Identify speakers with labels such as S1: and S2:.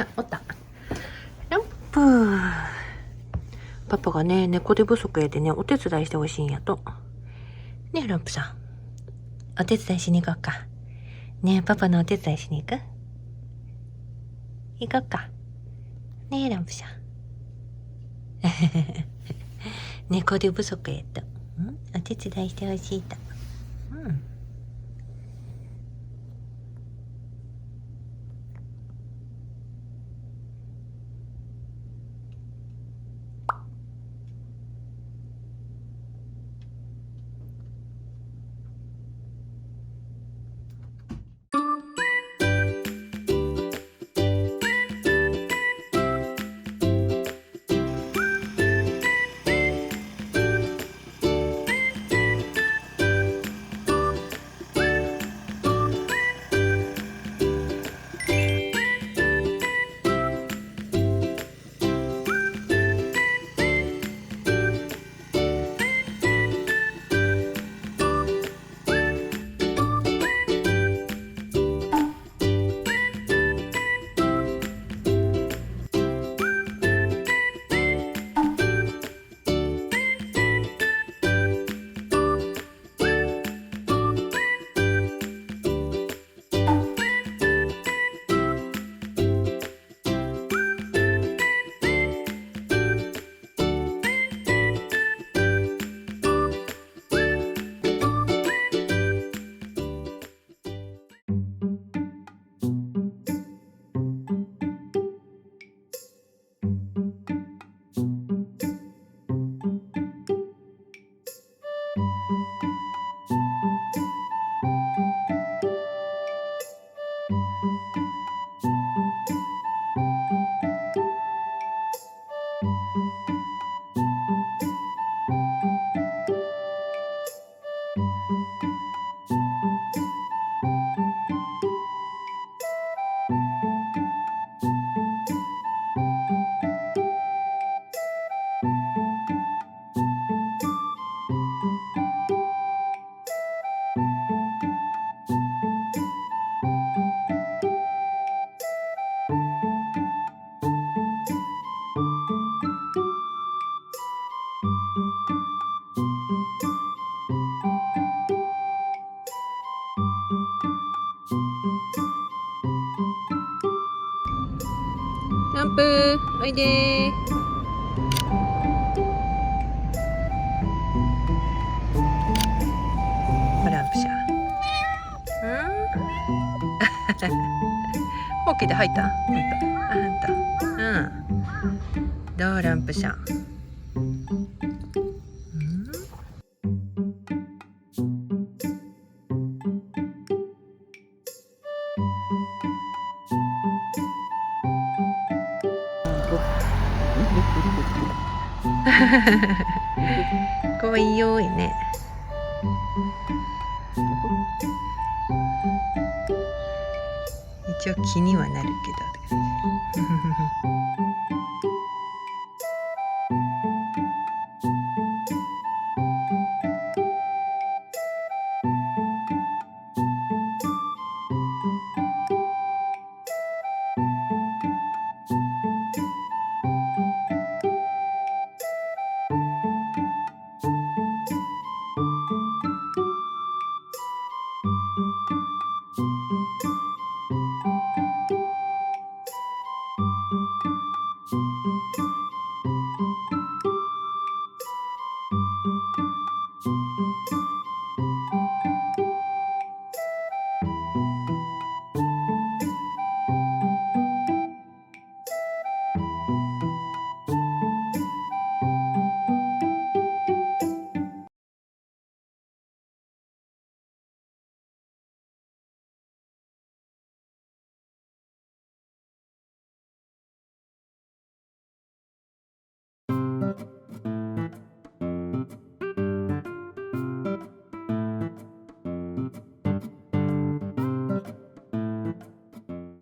S1: あ、おった。ランプ。パパがね、猫手不足やでね、お手伝いしてほしいんやと。ねえ、ランプさん。お手伝いしに行こうか。ねえ、パパのお手伝いしに行く？行こうか。ねえ、ランプさん。猫手不足やと。お手伝いしてほしいと。ランプ、おいでー。ランプシャ。ほうきで入った？あんた。どうランプシャ。かわいいよいね。一応気にはなるけど。